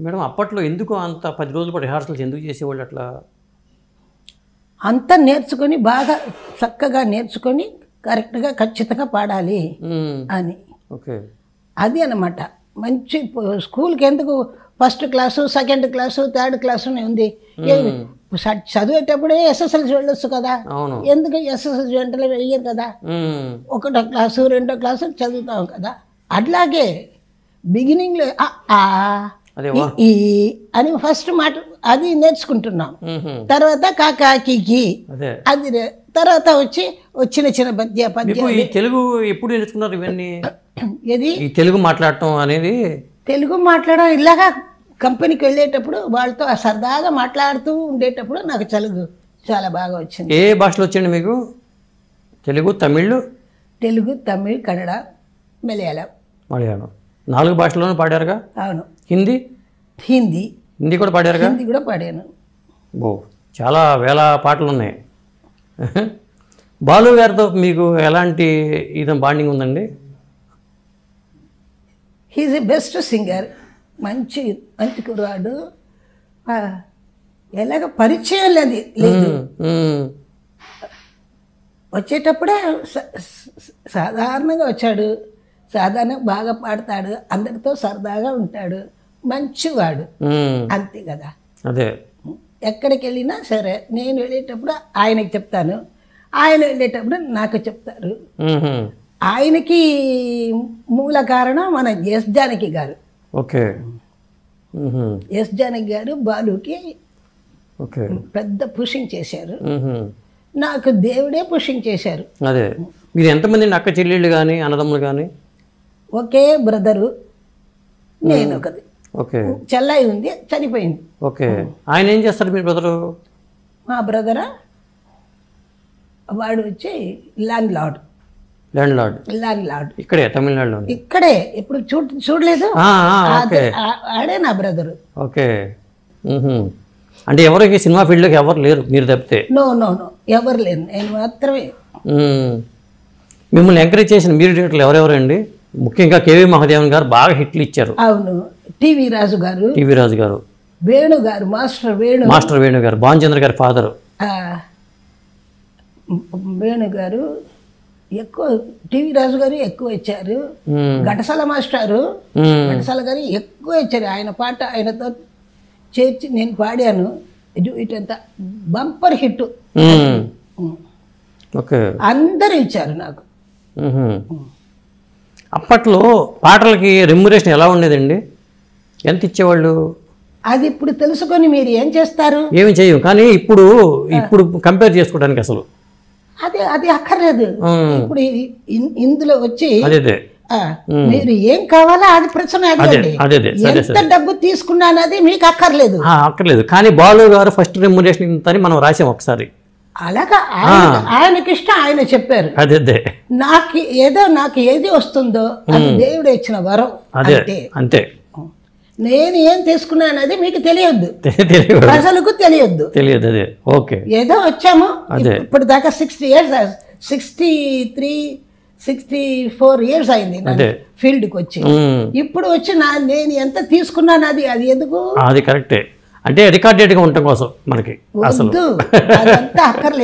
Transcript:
Madam అప్పట్లో ఎందుకు అంత 10 రోజుల పాటు రిహార్సల్స్ ఎందుకు చేసేవాళ్ళు అట్లా? అంతా నేర్చుకొని బాగా చక్కగా నేర్చుకొని కరెక్ట్గా ఖచ్చితంగా పాడాలి అని. ఓకే. అది అన్నమాట. మంచి స్కూల్కి ఎందుకు first class, second class, third class ఉంది. చదివేటప్పుడే ఎస్ఎస్ఎల్సి వెళ్ళొచ్చు కదా, ఎందుకు ఎస్ఎస్ఎల్సి వెంటనే వెయ్యరు కదా. 1వ క్లాసు 2వ క్లాసు చదువుతాం కదా. అట్లాగే బిగినింగ్లో ఈ అని ఫస్ట్ మాట అది నేర్చుకుంటున్నాం. తర్వాత కాకాకి అది తర్వాత వచ్చి చిన్న చిన్న పద్య. తెలుగు ఎప్పుడు నేర్చుకున్నారు ఇవన్నీ? ఏది తెలుగు మాట్లాడటం అనేది? తెలుగు మాట్లాడడం ఇలాగా కంపెనీకి వెళ్ళేటప్పుడు వాళ్ళతో సరదాగా మాట్లాడుతూ ఉండేటప్పుడు నాకు తెలుగు చాలా బాగా వచ్చింది. ఏ భాషలో వచ్చింది మీకు? తెలుగు, తమిళ్, కన్నడ, మలయాళం. 4 భాషల్లోనూ పాడారుగా? అవును. హిందీ కూడా పాడారుగా? హిందీ కూడా పాడాను. చాలా వేల పాటలు ఉన్నాయి. బాలు గారితో మీకు ఎలాంటి బాండింగ్ ఉందండి? He is a best singer. మంచి కుర్రాడు. ఎలాగ పరిచయం లేదు. వచ్చేటప్పుడే సాధారణంగా వచ్చాడు. సాధారణంగా బాగా పాడతాడు, అందరితో సరదాగా ఉంటాడు, మంచివాడు. అంతే కదా. అదే ఎక్కడికి వెళ్ళినా సరే నేను వెళ్ళేటప్పుడు ఆయనకి చెప్తాను, ఆయన వెళ్ళేటప్పుడు నాకు చెప్తారు. ఆయనకి మూల కారణం మన ఎస్ జానకి గారు. ఓకే. ఎస్ జానకి గారు బాలుకి పెద్ద పుషింగ్ చేశారు. నాకు దేవుడే పుషింగ్ చేశారు. అదే. మీరు ఎంతమంది అక్క చెల్లెళ్ళు కానీ అన్నదమ్ములు కానీ? ఒకే బ్రదరు, నేను ఒకది. ఓకే. చెల్లాయి ఉంది, చనిపోయింది. ఓకే. ఆయన ఏం చేస్తారు మీ బ్రదరు? మా బ్రదరా వాడు వచ్చి ల్యాండ్ లార్డ్. ఇక్కడే తమిళనాడులో? ఇక్కడే. ఎప్పుడు చూడలేదు. ఆడే నా బ్రదరు. ఓకే. అంటే ఎవరికి సినిమా ఫీల్డ్లోకి ఎవరు లేరు మీరు తప్పితే? నో ఎవరు లేరు, నేను మాత్రమే. మిమ్మల్ని ఎంకరేజ్ చేసిన మీరు డైరెక్టర్లు ఎవరెవరండి? ముఖ్యంగా కేవీ మహాదేవన్ గారు బాగా హిట్లు ఇచ్చారు. అవును. టీవీ రాజు గారు, వేణు గారు, మాస్టర్ వేణు గారు, భానుచంద్ర గారి ఫాదరు. వేణు గారు ఎక్కువ, టీవీ రాజు గారు ఎక్కువ ఇచ్చారు. ఘంటసాల గారు ఎక్కువ ఇచ్చారు. ఆయన పాట ఆయనతో చేర్చి నేను పాడాను. ఇటంతా బంపర్ హిట్. అందరూ ఇచ్చారు నాకు. అప్పట్లో పాటలకి రెమ్యునరేషన్ ఎలా ఉండేదండి? ఎంత ఇచ్చేవాళ్ళు? అది ఇప్పుడు తెలుసుకొని మీరు ఏం చేస్తారు? ఏమి చేయం. కానీ ఇప్పుడు కంపేర్ చేసుకోవడానికి అసలు అది అక్కర్లేదు. ఇప్పుడు ఇందులో వచ్చి మీరు ఏం కావాలో అది ప్రశ్న ఎంత డబ్బు తీసుకున్నానది మీకు అక్కర్లేదు. కానీ బాలు గారు ఫస్ట్ రెమ్యునరేషన్ ఇంత అని మనం రాసాం ఒకసారి. అలాగా ఆయనకి ఇష్టం, ఆయన చెప్పారు. నాకు ఏది వస్తుందో అది దేవుడు ఇచ్చిన వరం. అంతే. నేను ఏం తీసుకున్నానది మీకు తెలియద్దు, ప్రజలకు తెలియద్దు. అదే. ఓకే. ఏదో వచ్చాము. ఇప్పుడు దాకా 64 ఇయర్స్ అయింది ఫీల్డ్కి వచ్చి. ఇప్పుడు వచ్చి నేను ఎంత తీసుకున్నాను అది ఎందుకు? అది కరెక్టే. అంటే రికార్డెడ్గా ఉండటం కోసం మనకి అసలు అదంతా అక్కర్లేదు.